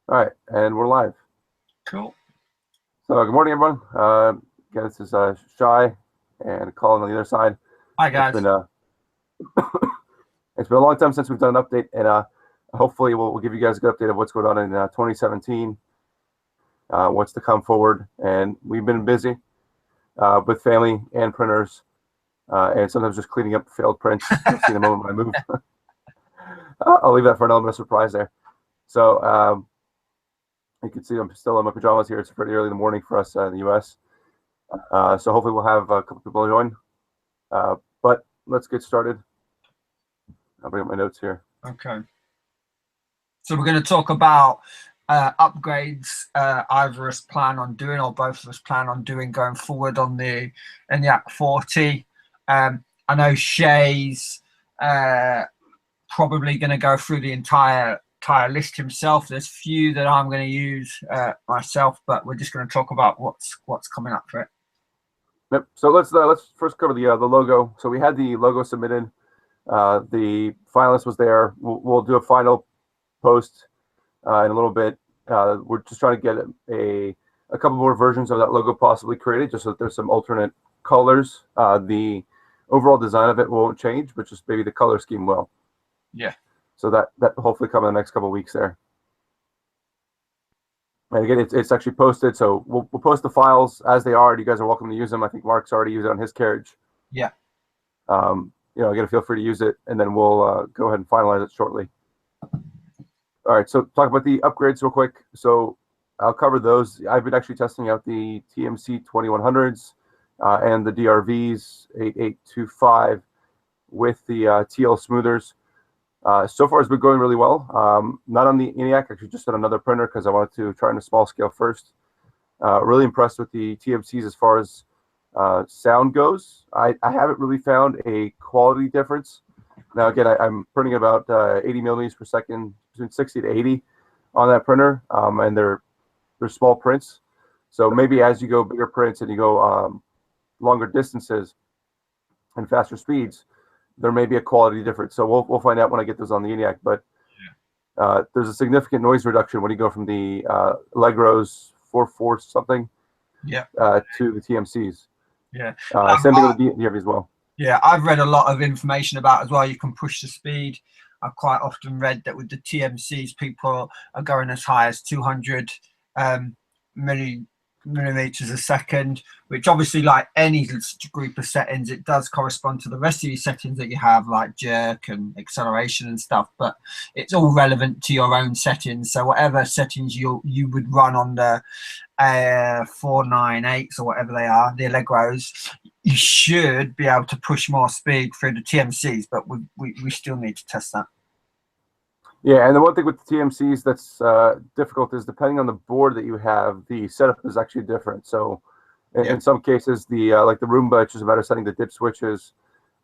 All right, and we're live. Cool. So good morning, everyone. Again, this is Shai and Colyn on the other side. Hi, guys. It's been a long time since we've done an update, and hopefully we'll give you guys a good update of what's going on in 2017, what's to come forward. And we've been busy with family and printers, and sometimes just cleaning up failed prints. You'll see in a moment when I move. I'll leave that for an element of surprise there. So you can see I'm still in my pajamas here. It's pretty early in the morning for us in the US. So hopefully we'll have a couple people join. But let's get started. I'll bring up my notes here. Okay. So we're going to talk about upgrades either us plan on doing or both of us plan on doing going forward on the ENIAC 40. I know Shai's probably going to go through the entire list himself. There's few that I'm going to use myself, but we're just going to talk about what's coming up for it. Yep. So let's first cover the logo. So we had the logo submitted. The finalist was there. We'll do a final post in a little bit. We're just trying to get a couple more versions of that logo possibly created, just so that there's some alternate colors. The overall design of it won't change, but just maybe the color scheme will. Yeah. So that hopefully come in the next couple of weeks there. And again, it's actually posted, so we'll post the files as they are. You guys are welcome to use them. I think Mark's already used it on his carriage. Yeah. Again, feel free to use it, and then we'll go ahead and finalize it shortly. All right, so talk about the upgrades real quick. So I'll cover those. I've been actually testing out the TMC2100s and the DRVs 8825 with the TL smoothers. So far, it's been going really well. Not on the ENIAC, actually just on another printer because I wanted to try on a small scale first. Really impressed with the TMCs as far as sound goes. I haven't really found a quality difference. Now, again, I'm printing about 80 millimeters per second, between 60 to 80 on that printer, and they're small prints. So maybe as you go bigger prints and you go longer distances and faster speeds, there may be a quality difference. So we'll find out when I get those on the ENIAC. But there's a significant noise reduction when you go from the Allegros 4.4 something to the TMCs. Yeah. Same thing with the DRV as well. Yeah, I've read a lot of information about as well. You can push the speed. I've quite often read that with the TMCs, people are going as high as 200 millimeters a second, which obviously, like any group of settings, it does correspond to the rest of your settings that you have, like jerk and acceleration and stuff, but it's all relevant to your own settings. So whatever settings you would run on the 498s or whatever they are, the Allegros, you should be able to push more speed through the TMCs, but we still need to test that. Yeah, and the one thing with the TMCs that's difficult is depending on the board that you have, the setup is actually different. So in some cases, the like the RUMBA, it's just a matter of setting the dip switches.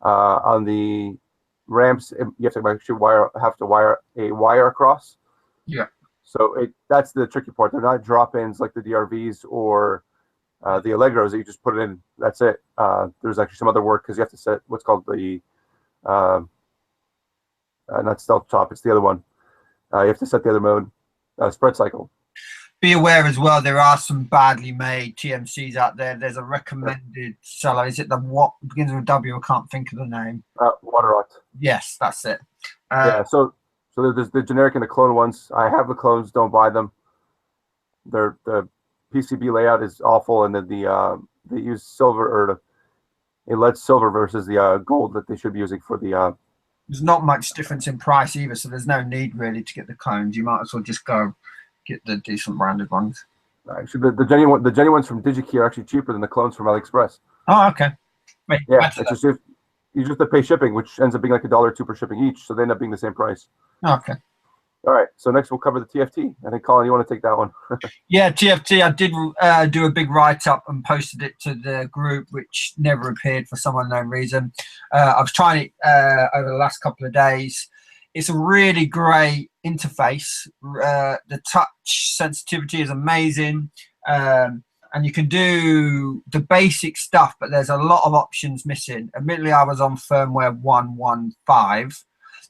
On the ramps, you have to actually have to wire a wire across. Yeah. So that's the tricky part. They're not drop-ins like the DRVs or the Allegros that you just put it in. That's it. There's actually some other work because you have to set what's called the not stealth chop, it's the other one. You have to set the other mode, spread cycle. Be aware as well, there are some badly made TMCs out there. There's a recommended seller. Is it the what begins with W? I can't think of the name. Waterot. Yes, that's it. Yeah, so there's the generic and the clone ones. I have the clones, don't buy them. The PCB layout is awful, and then they use silver or a lead silver versus the gold that they should be using for the there's not much difference in price either, so there's no need really to get the clones. You might as well just go get the decent branded ones. Actually, the genuine ones from DigiKey are actually cheaper than the clones from AliExpress. Oh, okay. Wait, yeah, it's just you just have to pay shipping, which ends up being like $1 or $2 per shipping each, so they end up being the same price. Oh, okay. All right, so next we'll cover the TFT. I think, Colyn, you want to take that one? Yeah, TFT, I did do a big write-up and posted it to the group, which never appeared for some unknown reason. I was trying it over the last couple of days. It's a really great interface. The touch sensitivity is amazing. And you can do the basic stuff, but there's a lot of options missing. Admittedly, I was on firmware 1.15.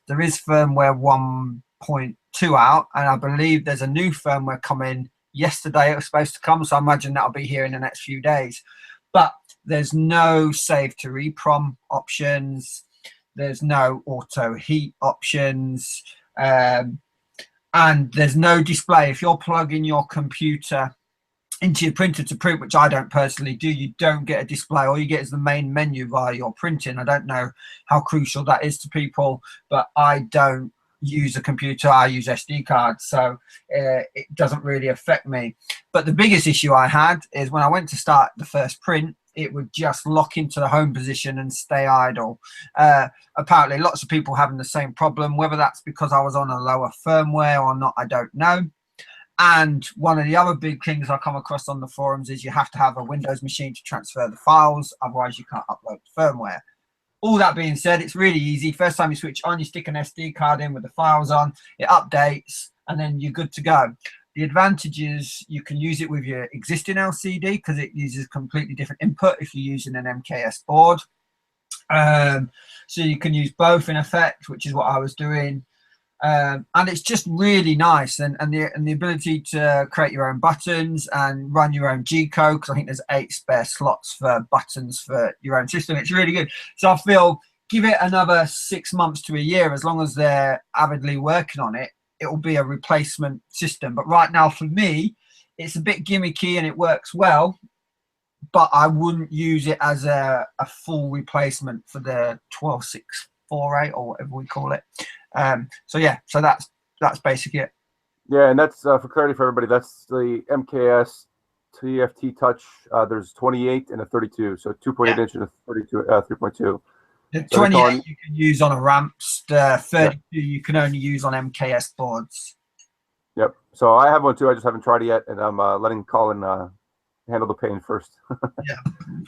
There is firmware 1. 2100.2 out, and I believe there's a new firmware coming yesterday. It was supposed to come, so I imagine that'll be here in the next few days. But there's no save to reprom options. There's no auto heat options. And there's no display. If you're plugging your computer into your printer to print, which I don't personally do, you don't get a display. All you get is the main menu via your printing. I don't know how crucial that is to people, but I don't use a computer. I use SD cards, so it doesn't really affect me. But the biggest issue I had is when I went to start the first print, it would just lock into the home position and stay idle. Apparently lots of people having the same problem. Whether that's because I was on a lower firmware or not, I don't know. And one of the other big things I come across on the forums is you have to have a Windows machine to transfer the files, otherwise you can't upload the firmware. All that being said, it's really easy. First time you switch on, you stick an SD card in with the files on, it updates, and then you're good to go. The advantage is you can use it with your existing LCD because it uses completely different input if you're using an MKS board. So you can use both in effect, which is what I was doing. And it's just really nice, and the ability to create your own buttons and run your own G code, because I think there's 8 spare slots for buttons for your own system. It's really good. So I feel give it another 6 months to a year, as long as they're avidly working on it, it will be a replacement system. But right now for me, it's a bit gimmicky and it works well, but I wouldn't use it as a full replacement for the 12648 or whatever we call it. So yeah, so that's basically it. Yeah, and that's for clarity for everybody, that's the MKS TFT Touch. There's 28 and a 32, so 2.8 inch and a 32 3.2. The 28 you can use on a ramps. The 32 you can only use on MKS boards. Yep. So I have one too. I just haven't tried it yet, and I'm letting Colin handle the pain first. Yeah,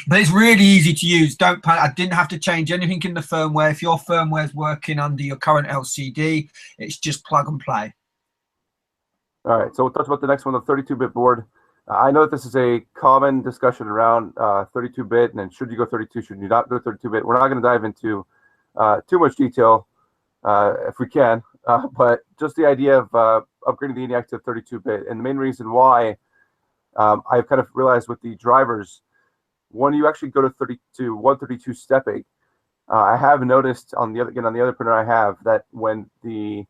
but it's really easy to use. Don't panic. I didn't have to change anything in the firmware. If your firmware is working under your current LCD, it's just plug and play. All right. So we'll talk about the next one, the 32-bit board. I know that this is a common discussion around 32-bit, and then should you go 32, should you not go 32-bit? We're not going to dive into too much detail if we can, but just the idea of upgrading the ENIAC to 32-bit, and the main reason why I've kind of realized with the drivers, when you actually go to 132 stepping, I have noticed on the other printer I have that when the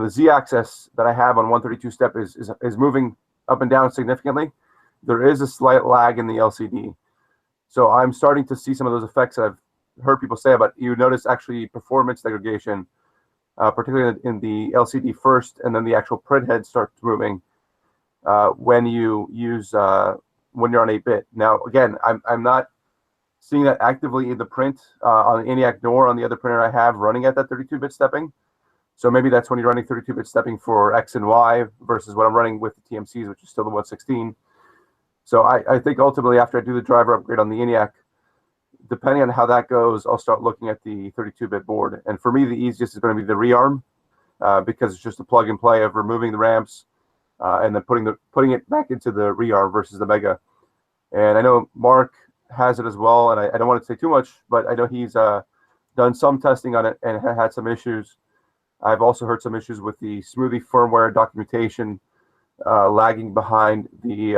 Z-axis that I have on 132 step is moving up and down significantly, there is a slight lag in the LCD. So I'm starting to see some of those effects that I've heard people say about. You notice actually performance degradation, particularly in the LCD first, and then the actual print head starts moving when you use when you're on 8-bit. Now again, I'm not seeing that actively in the print on the ENIAC nor on the other printer I have running at that 32-bit stepping. So maybe that's when you're running 32-bit stepping for X and Y versus what I'm running with the TMCs, which is still the 116. So I think ultimately after I do the driver upgrade on the ENIAC, depending on how that goes, I'll start looking at the 32-bit board. And for me, the easiest is going to be the rearm because it's just a plug and play of removing the ramps and then putting it back into the rearm versus the Mega. And I know Mark has it as well, and I don't want to say too much, but I know he's done some testing on it and had some issues. I've also heard some issues with the Smoothie firmware documentation lagging behind the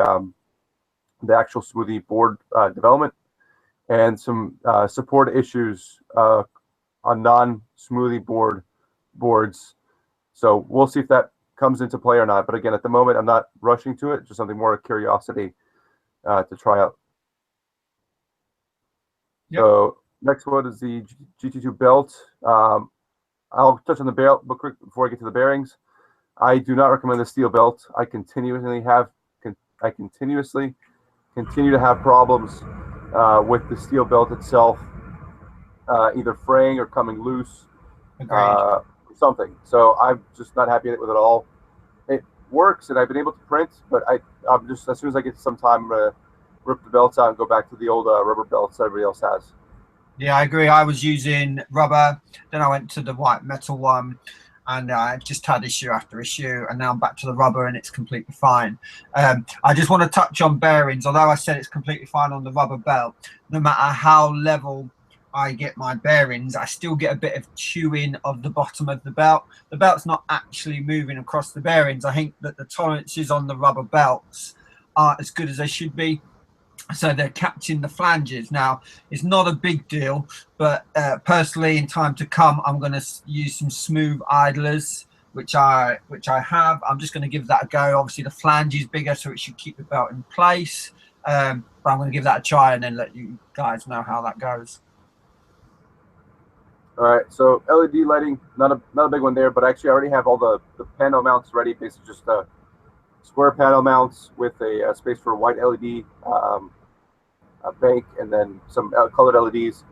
actual Smoothie board development, and some support issues on non-Smoothie boards. So we'll see if that comes into play or not. But again, at the moment, I'm not rushing to it. Just something more of curiosity to try out. Yep. So next one is the GT2 belt. I'll touch on the belt real quick before I get to the bearings. I do not recommend the steel belt. I continuously continue to have problems with the steel belt itself, either fraying or coming loose, something. So I'm just not happy with it at all. It works, and I've been able to print, but I'm just, as soon as I get some time, rip the belts out and go back to the old rubber belts everybody else has. Yeah, I agree. I was using rubber, then I went to the white metal one, and I just had issue after issue, and now I'm back to the rubber, and it's completely fine. I just want to touch on bearings. Although I said it's completely fine on the rubber belt, no matter how level I get my bearings, I still get a bit of chewing of the bottom of the belt. The belt's not actually moving across the bearings. I think that the tolerances on the rubber belts aren't as good as they should be. So they're catching the flanges. Now, it's not a big deal, but personally, in time to come, I'm going to use some smooth idlers, which I have. I'm just going to give that a go. Obviously, the flange is bigger, so it should keep the belt in place. But I'm going to give that a try and then let you guys know how that goes. All right, so LED lighting, not a big one there, but actually I already have all the panel mounts ready. Basically, just square panel mounts with a space for a white LED, a bank, and then some colored LEDs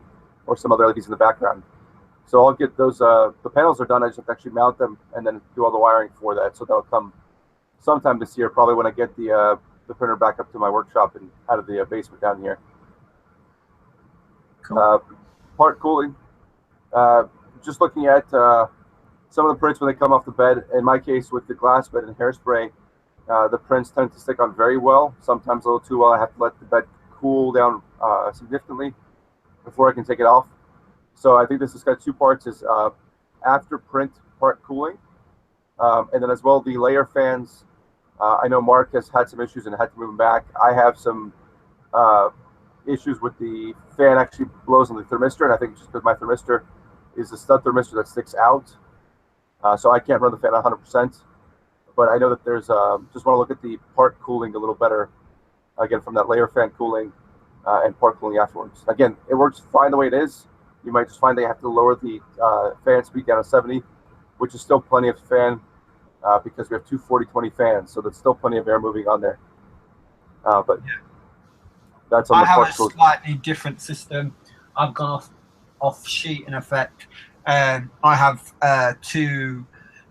or some other LEDs in the background. So I'll get those. The panels are done. I just have to actually mount them and then do all the wiring for that. So that'll come sometime this year, probably when I get the printer back up to my workshop and out of the basement down here. Cool. Part cooling. Just looking at some of the prints when they come off the bed. In my case, with the glass bed and hairspray, the prints tend to stick on very well. Sometimes a little too well. I have to let the bed cool down significantly before I can take it off. So I think this has got two parts: is after print part cooling, and then as well the layer fans. I know Mark has had some issues and had to move them back. I have some issues with the fan actually blows on the thermistor, and I think it's just because my thermistor is a stud thermistor that sticks out, so I can't run the fan 100%. But I know that there's just want to look at the part cooling a little better, again, from that layer fan cooling and part cooling afterwards. Again, it works fine the way it is. You might just find they have to lower the fan speed down to 70, which is still plenty of fan because we have two 40-20 fans, so there's still plenty of air moving on there. But yeah, that's on the part cooling. I have a slightly different system. I've gone off sheet in effect. I have two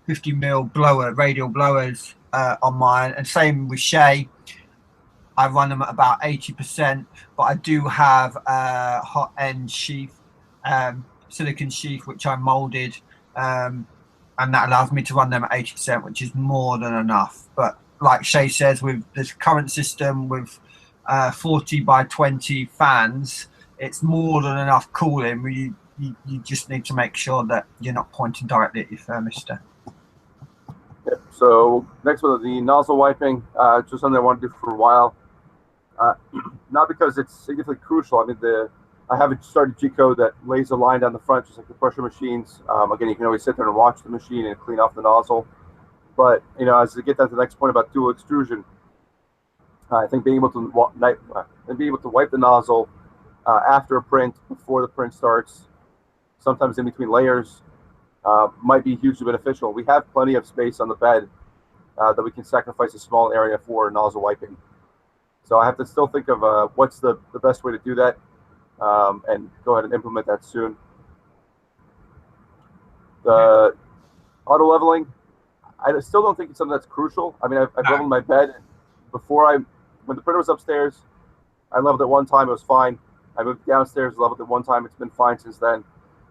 50mm radial blowers on mine, and same with Shai. I run them at about 80%, but I do have a hot end sheath, silicon sheath, which I molded, and that allows me to run them at 80%, which is more than enough. But like Shai says, with this current system with 40x20 fans, it's more than enough cooling. You just need to make sure that you're not pointing directly at your thermistor. Yep. So next one, the nozzle wiping, just something I want to do for a while. Not because it's significantly crucial. I mean, I have a started G-code that lays a line down the front, just like the pressure machines. Again, you can always sit there and watch the machine and clean off the nozzle. But as we get down to the next point about dual extrusion, I think being able to wipe the nozzle after a print, before the print starts, sometimes in between layers, might be hugely beneficial. We have plenty of space on the bed that we can sacrifice a small area for nozzle wiping. So I have to still think of what's the best way to do that, and go ahead and implement that soon. The auto leveling, I still don't think it's something that's crucial. I mean, I've leveled my bed when the printer was upstairs. I leveled it one time, it was fine. I moved downstairs, leveled it one time, it's been fine since then.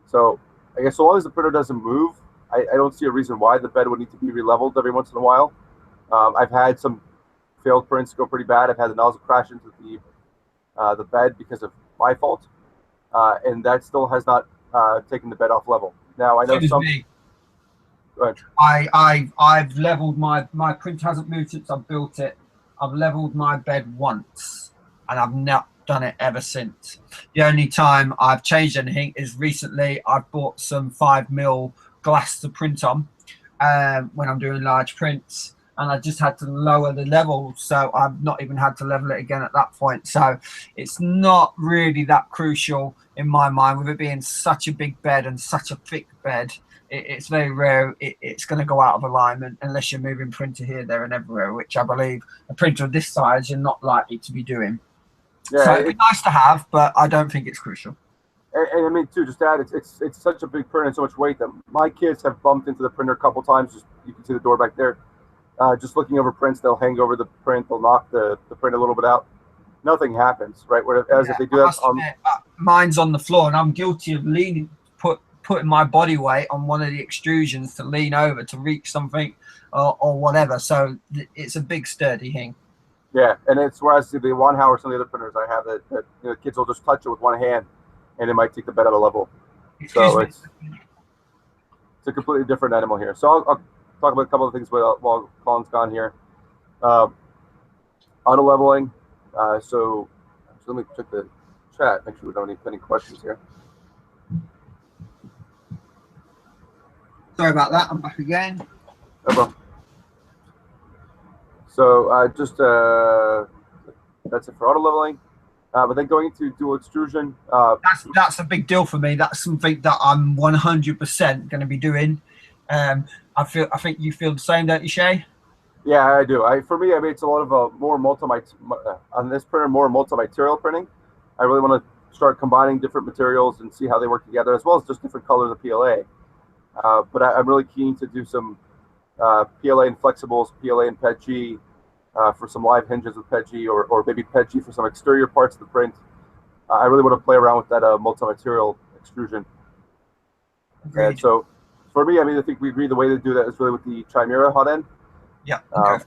So I guess so long as the printer doesn't move, I don't see a reason why the bed would need to be re-leveled every once in a while. I've had some failed prints go pretty bad. I've had the nozzle crash into the bed because of my fault, and that still has not taken the bed off level. Now I know some. Go ahead. I've leveled my printer hasn't moved since I built it. I've leveled my bed once, and I've not done it ever since. The only time I've changed anything is recently. I've bought some 5mm glass to print on when I'm doing large prints, and I just had to lower the level, so I've not even had to level it again at that point. So it's not really that crucial in my mind, with it being such a big bed and such a thick bed. It's very rare it's going to go out of alignment unless you're moving printer here, there, and everywhere, which I believe a printer of this size you're not likely to be doing. Yeah, so it'd be nice to have, but I don't think it's crucial. And I mean, too, just to add, it's such a big printer and so much weight that my kids have bumped into the printer a couple times. Just you can see the door back there. Just looking over prints, they'll hang over the print, they'll knock the print a little bit out. Nothing happens, right? Whereas if they do that, mine's on the floor, and I'm guilty of putting my body weight on one of the extrusions to lean over to reach something or whatever. So it's a big sturdy thing. Yeah, and it's whereas the Wanhao or some of the other printers I have that kids will just touch it with one hand, and it might take the bed out of level. So it's a completely different animal here. So I'll talk about a couple of things while Colyn's gone here. Auto leveling. So let me check the chat, make sure we don't have any questions here. Sorry about that. I'm back again. No problem. So that's it for auto leveling. But then going into dual extrusion. That's a big deal for me. That's something that I'm 100% going to be doing. I think you feel the same, don't you, Shai? Yeah, I do. For me, I mean, it's a lot of more on this printer, more multi-material printing. I really want to start combining different materials and see how they work together, as well as just different colors of PLA. But I'm really keen to do some PLA and flexibles, PLA and PETG for some live hinges with PETG, or maybe PETG for some exterior parts of the print. I really want to play around with that multi-material extrusion. Agreed. And so for me, I mean, I think we agree the way to do that is really with the Chimera hot end. Yeah. Okay.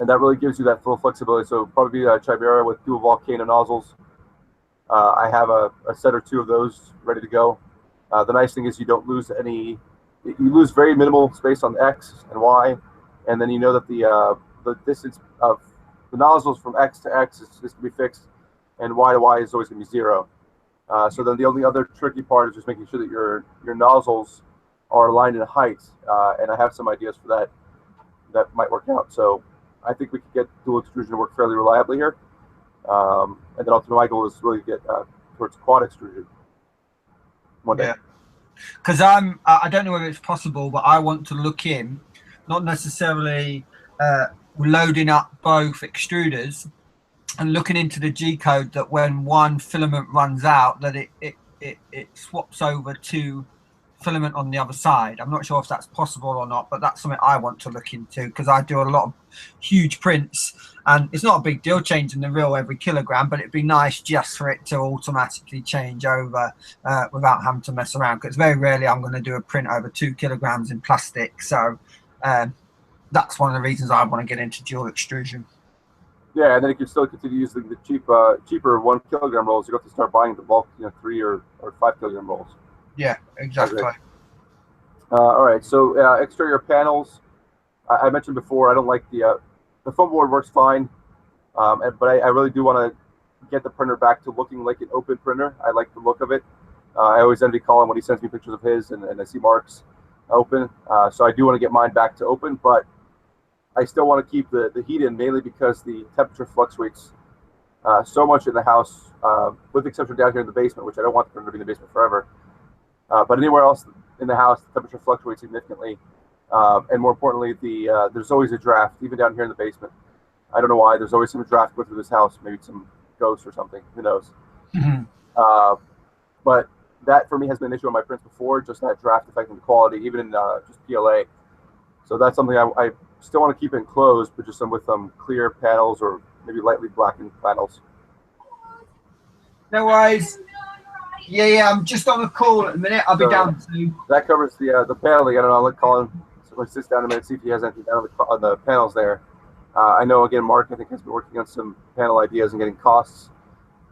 And that really gives you that full flexibility. So probably Chimera with dual volcano nozzles. I have a set or two of those ready to go. The nice thing is you don't lose any. You lose very minimal space on X and Y, and then you know that the distance of the nozzles from X to X is going to be fixed, and Y to Y is always going to be 0. So then the only other tricky part is just making sure that your nozzles are aligned in height, and I have some ideas for that might work out. So I think we could get dual extrusion to work fairly reliably here, and then ultimately my goal is to really get towards quad extrusion one day. Yeah. Because I don't know whether it's possible, but I want to look in, not necessarily loading up both extruders, and looking into the G code that when one filament runs out, that it swaps over to filament on the other side. I'm not sure if that's possible or not, but that's something I want to look into, because I do a lot of huge prints, and it's not a big deal changing the reel every kilogram, but it'd be nice just for it to automatically change over without having to mess around, because very rarely I'm going to do a print over 2 kilograms in plastic. So that's one of the reasons I want to get into dual extrusion. Yeah, and then you can still continue using the cheaper 1 kilogram rolls. You don't have to start buying the bulk, 3 or 5 kilogram rolls. Yeah, exactly. All right, so exterior panels. I mentioned before, I don't like the foam board works fine, but I really do want to get the printer back to looking like an open printer. I like the look of it. I always envy Colyn when he sends me pictures of his, and I see marks open. So I do want to get mine back to open, but I still want to keep the heat in, mainly because the temperature fluctuates so much in the house, with the exception down here in the basement, which I don't want the printer to be in the basement forever. But anywhere else in the house, the temperature fluctuates significantly. And more importantly, there's always a draft, even down here in the basement. I don't know why. There's always some draft going through this house, maybe some ghosts or something. Who knows? Mm-hmm. But that, for me, has been an issue on my prints before, just that draft affecting the quality, even in just PLA. So that's something I still want to keep enclosed, but just with some clear panels or maybe lightly blackened panels. No worries. Yeah, I'm just on a call at the minute. I'll be down soon. That covers the paneling. I don't know. I'll let Colyn sit down a minute, see if he has anything down on the panels there. I know, again, Mark, I think, has been working on some panel ideas and getting costs.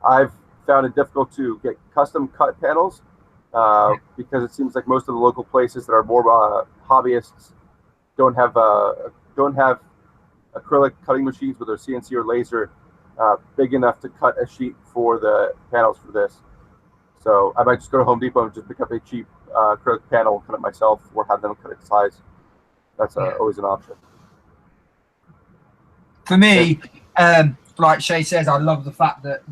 I've found it difficult to get custom cut panels because it seems like most of the local places that are more hobbyists don't have acrylic cutting machines with their CNC or laser big enough to cut a sheet for the panels for this. So I might just go to Home Depot and just pick up a cheap acrylic panel, cut it myself, or have them cut it size. That's always an option. For me, like Shai says, I love the fact that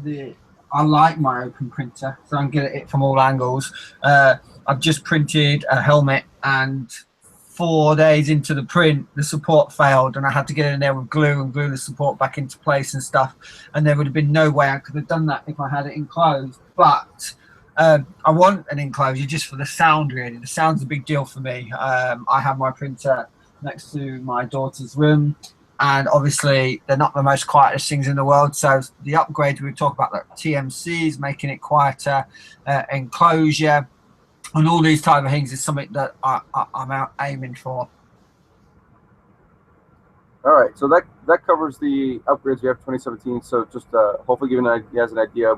I like my open printer, so I can get it from all angles. I've just printed a helmet, and 4 days into the print, the support failed, and I had to get in there with glue and glue the support back into place and stuff. And there would have been no way I could have done that if I had it enclosed. But I want an enclosure just for the sound, really. The sound's a big deal for me. I have my printer next to my daughter's room, and obviously they're not the most quietest things in the world. So the upgrade we talk about, the TMCs, making it quieter, enclosure, and all these type of things is something that I'm out aiming for. All right, so that covers the upgrades we have 2017. So just hopefully giving you guys an idea.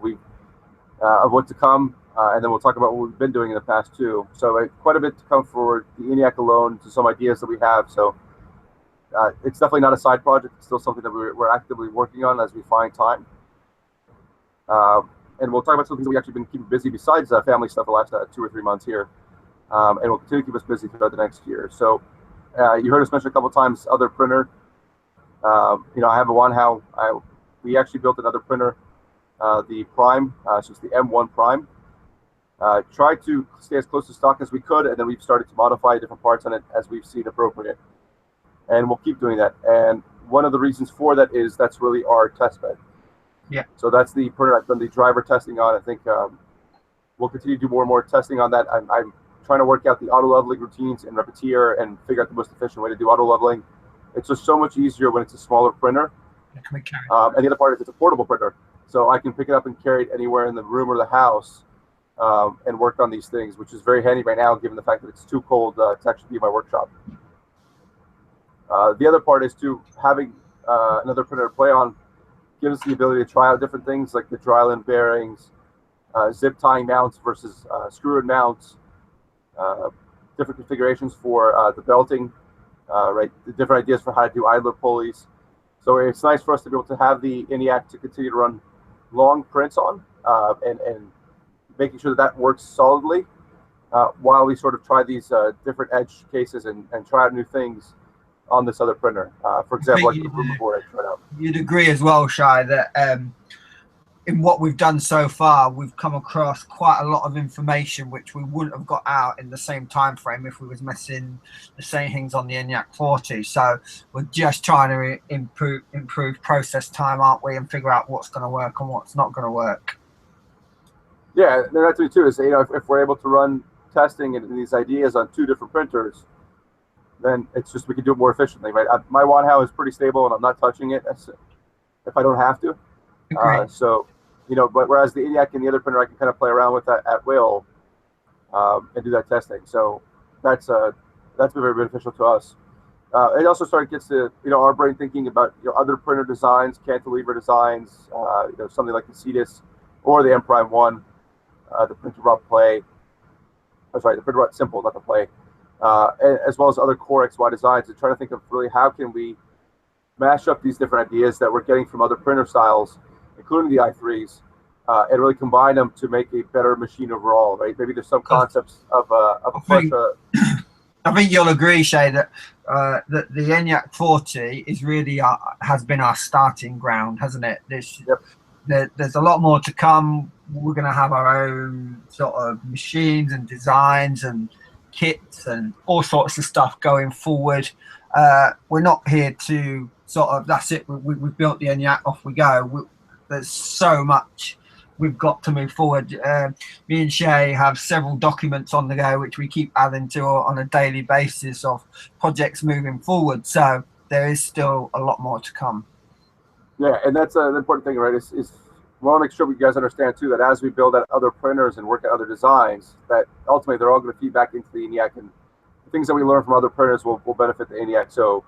of what to come, and then we'll talk about what we've been doing in the past too. So quite a bit to come for the ENIAC alone, to some ideas that we have. So it's definitely not a side project. It's still something that we're actively working on as we find time. And we'll talk about some things that we've actually been keeping busy besides family stuff the last 2 or 3 months here. And we'll continue to keep us busy throughout the next year. So you heard us mention a couple times other printer. You know, I have a one how we actually built another printer, the Prime, so it's the M1 Prime. Tried to stay as close to stock as we could, and then we've started to modify different parts on it as we've seen appropriate. And we'll keep doing that. And one of the reasons for that is that's really our test bed. Yeah. So that's the printer I've done the driver testing on. I think we'll continue to do more and more testing on that. I'm trying to work out the auto leveling routines in Repetier and figure out the most efficient way to do auto leveling. It's just so much easier when it's a smaller printer. And the other part is it's a portable printer. So I can pick it up and carry it anywhere in the room or the house and work on these things, which is very handy right now given the fact that it's too cold to actually be in my workshop. The other part is to having another printer to play on gives us the ability to try out different things like the dryland bearings, zip tying mounts versus screw-in mounts, different configurations for the belting, right? The different ideas for how to do idler pulleys. So it's nice for us to be able to have the ENIAC to continue to run long prints on and making sure that that works solidly while we sort of try these different edge cases and try out new things on this other printer. For example, like the RUMBA board I tried out. You'd agree as well, Shai, that in what we've done so far, we've come across quite a lot of information which we wouldn't have got out in the same time frame if we was messing the same things on the ENIAC 40. So we're just trying to improve process time, aren't we, and figure out what's going to work and what's not going to work. Yeah, that's me too. Is, you know, if we're able to run testing and these ideas on 2 different printers, then it's just we can do it more efficiently, right? My Wanhao is pretty stable, and I'm not touching it if I don't have to. So, you know, but whereas the ENIAC and the other printer, I can kind of play around with that at will and do that testing. So that's been very beneficial to us. It also gets to, you know, our brain thinking about, you know, other printer designs, cantilever designs, you know, something like the Cetus or the M Prime 1, the printer rod play. I'm sorry, the printer rod simple, not the play. As well as other core XY designs, and trying to think of really how can we mash up these different ideas that we're getting from other printer styles, including the i3s, and really combine them to make a better machine overall, right? Maybe there's some concepts of a push. I think you'll agree, Shai, that that the ENIAC 40 is really has been our starting ground, hasn't it? There's a lot more to come. We're going to have our own sort of machines and designs and kits and all sorts of stuff going forward. We're not here to sort of, that's it, we've built the ENIAC, off we go. There's so much we've got to move forward. Me and Shai have several documents on the go which we keep adding to on a daily basis of projects moving forward. So there is still a lot more to come. Yeah, and that's an important thing, right? Is we want to make sure you guys understand too that as we build out other printers and work at other designs, that ultimately they're all going to feed back into the ENIAC, and the things that we learn from other printers will benefit the ENIAC. So,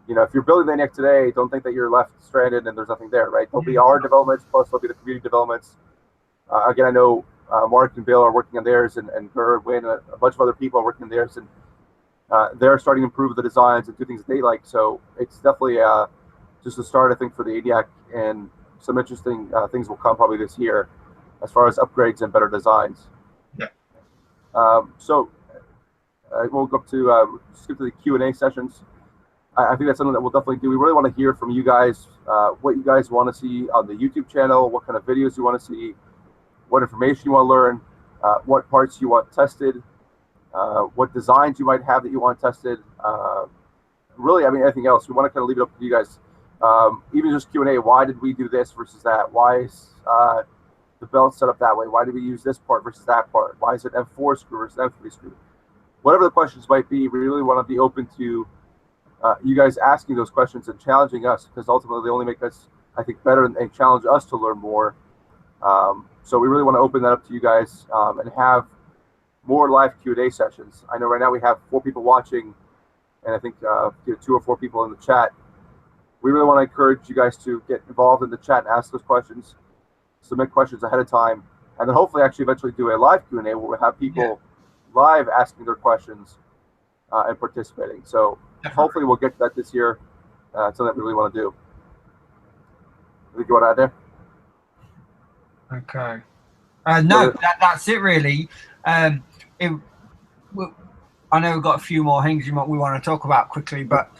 you know, if you're building the ENIAC today, don't think that you're left stranded and there's nothing there, right? There'll be our developments, plus there'll be the community developments. Again, I know Mark and Bill are working on theirs, and Gur, Wynn, a bunch of other people are working on theirs, and they're starting to improve the designs and do things that they like. So it's definitely just a start, I think, for the ENIAC, and some interesting things will come probably this year as far as upgrades and better designs. Yeah. So we'll go up to skip to the Q&A sessions. I think that's something that we'll definitely do. We really want to hear from you guys, what you guys want to see on the YouTube channel, what kind of videos you want to see, what information you want to learn, what parts you want tested, what designs you might have that you want tested. Really, I mean, anything else. We want to kind of leave it up to you guys. Even just Q&A, why did we do this versus that? Why is the belt set up that way? Why did we use this part versus that part? Why is it M4 screw versus M3 screw? Whatever the questions might be, we really want to be open to you guys asking those questions and challenging us, because ultimately they only make us, I think, better and challenge us to learn more. So we really want to open that up to you guys and have more live Q&A sessions. I know right now we have 4 people watching, and I think 2 or 4 people in the chat. We really want to encourage you guys to get involved in the chat and ask those questions, submit questions ahead of time, and then hopefully actually eventually do a live Q&A where we have people live asking their questions and participating. So hopefully we'll get to that this year. It's something that we really want to do. I think you want to add there? Okay. No, that's it really. I know we've got a few more things we want to talk about quickly, but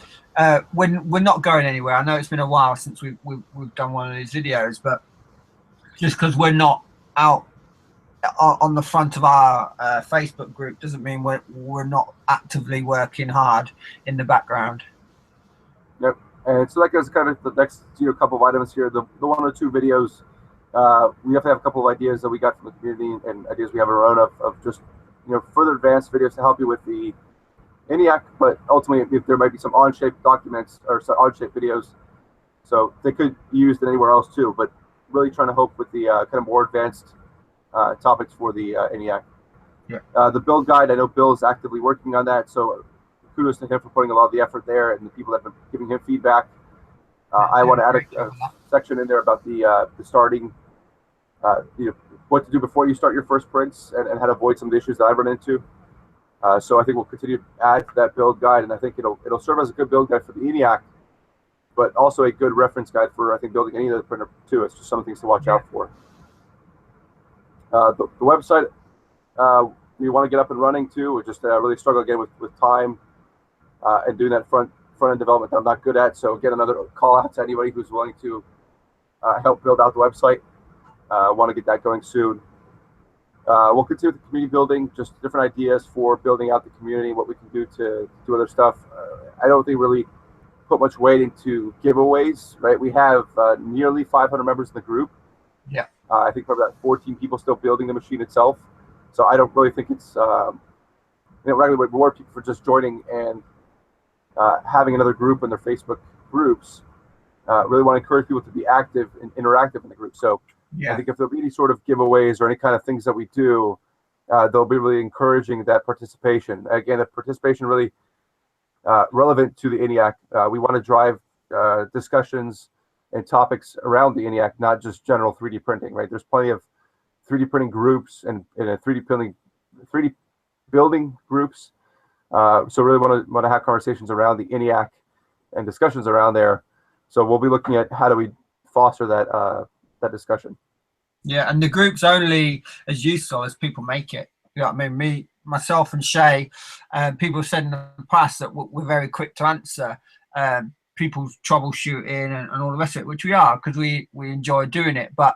we're not going anywhere. I know it's been a while since we've done one of these videos, but just because we're not out on the front of our Facebook group doesn't mean we're not actively working hard in the background. Yep. And so that goes kind of the next couple of items here. The one or two videos, we have to have a couple of ideas that we got from the community and ideas we have our own of just further advanced videos to help you with the ENIAC, but ultimately if there might be some on-shape documents or some on-shape videos, so they could be used in anywhere else too, but really trying to hope with the kind of more advanced topics for the ENIAC. Yeah. The build guide, I know Bill is actively working on that, so kudos to him for putting a lot of the effort there and the people that have been giving him feedback. I want to add a section in there about the starting, what to do before you start your first prints and how to avoid some of the issues that I've run into. So I think we'll continue to add to that build guide, and I think it'll serve as a good build guide for the ENIAC, but also a good reference guide for, I think, building any other printer too. It's just some things to watch out for. The website, we want to get up and running too. We just really struggle again with time and doing that front end development that I'm not good at. So again, another call out to anybody who's willing to help build out the website. Want to get that going soon. We'll continue with the community building, just different ideas for building out the community, what we can do to do other stuff. I don't think really put much weight into giveaways, right? We have nearly 500 members in the group. Yeah. I think probably about 14 people still building the machine itself. So I don't really think it's, regularly reward people for just joining and having another group in their Facebook groups. Really want to encourage people to be active and interactive in the group. So yeah. I think if there'll be any sort of giveaways or any kind of things that we do, they'll be really encouraging that participation. Again, the participation really relevant to the ENIAC. We want to drive discussions and topics around the ENIAC, not just general 3D printing, right? There's plenty of 3D printing groups and 3D building groups. So really want to have conversations around the ENIAC and discussions around there. So we'll be looking at how do we foster that discussion. Yeah, and the group's only as useful as people make it. You know what I mean? Myself and Shai, people have said in the past that we're very quick to answer people's troubleshooting and all the rest of it, which we are because we enjoy doing it. But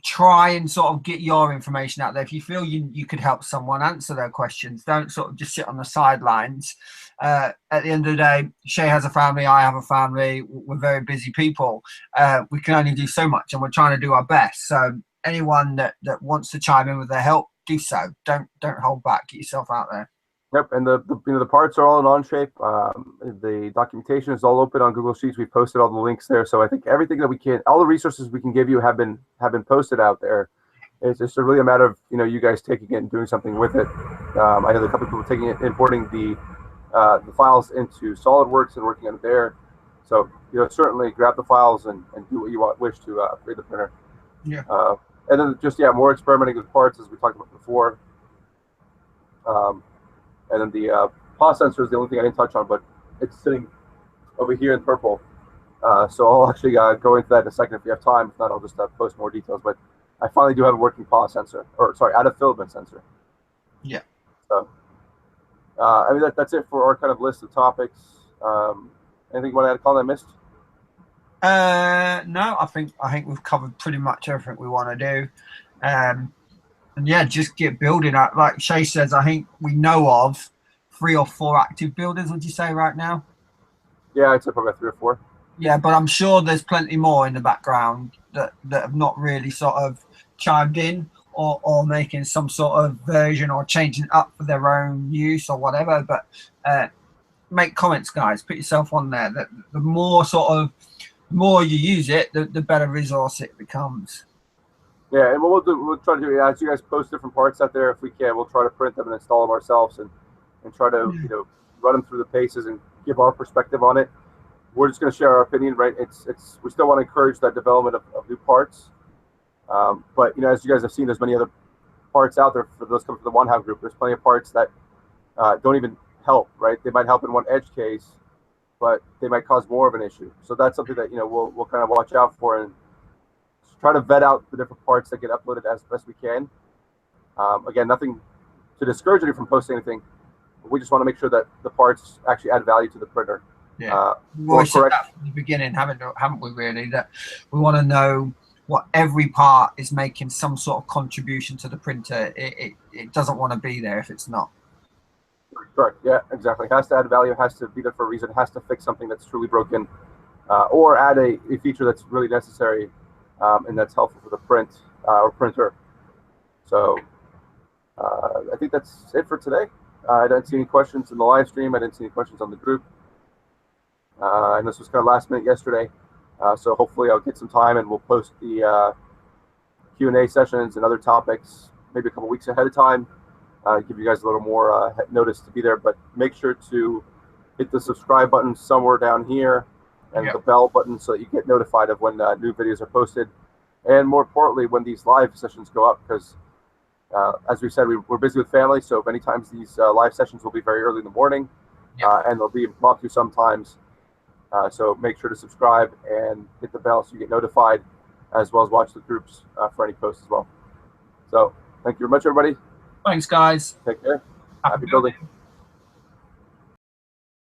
try and sort of get your information out there. If you feel you could help someone answer their questions, don't sort of just sit on the sidelines. At the end of the day, Shai has a family, I have a family, we're very busy people. We can only do so much and we're trying to do our best. So anyone that wants to chime in with their help, do so. Don't hold back, get yourself out there. Yep, and the parts are all in OnShape. The documentation is all open on Google Sheets. We posted all the links there, so I think everything that we can, all the resources we can give you have been posted out there. It's just really a matter of you guys taking it and doing something with it. I know there are a couple of people taking it, importing the files into SolidWorks and working on it there. So certainly grab the files and do what you wish to upgrade the printer. Yeah. And then just more experimenting with parts as we talked about before. And then the pause sensor is the only thing I didn't touch on, but it's sitting over here in purple. So I'll actually go into that in a second if you have time. If not, I'll just post more details. But I finally do have a working pause sensor, or sorry, out of filament sensor. Yeah. So I mean that's it for our kind of list of topics. Anything you want to add, Colin, I missed? No, I think we've covered pretty much everything we want to do. And yeah, just get building up. Like Shai says, I think we know of 3 or 4 active builders, would you say, right now? Yeah, I'd say probably 3 or 4. Yeah, but I'm sure there's plenty more in the background that have not really sort of chimed in or making some sort of version or changing up for their own use or whatever. But make comments, guys. Put yourself on there. The more more you use it, the better resource it becomes. Yeah, and what we'll try to do, as you guys post different parts out there, if we can, we'll try to print them and install them ourselves and try to run them through the paces and give our perspective on it. We're just going to share our opinion, right? We still want to encourage that development of new parts, But as you guys have seen, there's many other parts out there for those coming from the one half group. There's plenty of parts that don't even help, right? They might help in one edge case, but they might cause more of an issue. So that's something that we'll kind of watch out for and try to vet out the different parts that get uploaded as best we can. Again, nothing to discourage you from posting anything. We just want to make sure that the parts actually add value to the printer. Yeah, we've always said that from the beginning, haven't we? Really, that we want to know what every part is making some sort of contribution to the printer. It doesn't want to be there if it's not. Correct. Yeah, exactly. It has to add value. It has to be there for a reason. It has to fix something that's truly broken, or add a feature that's really necessary and that's helpful for the print or printer. So I think that's it for today. I didn't see any questions in the live stream. I didn't see any questions on the group. And this was kind of last minute yesterday. So hopefully I'll get some time and we'll post the Q&A sessions and other topics maybe a couple weeks ahead of time. Give you guys a little more notice to be there, but make sure to hit the subscribe button somewhere down here and the bell button so that you get notified of when new videos are posted. And more importantly, when these live sessions go up, because as we said, we're busy with family, so many times these live sessions will be very early in the morning, and they'll be impromptu sometimes. So make sure to subscribe and hit the bell so you get notified, as well as watch the groups for any posts as well. So thank you very much, everybody. Thanks, guys. Take care. Happy building.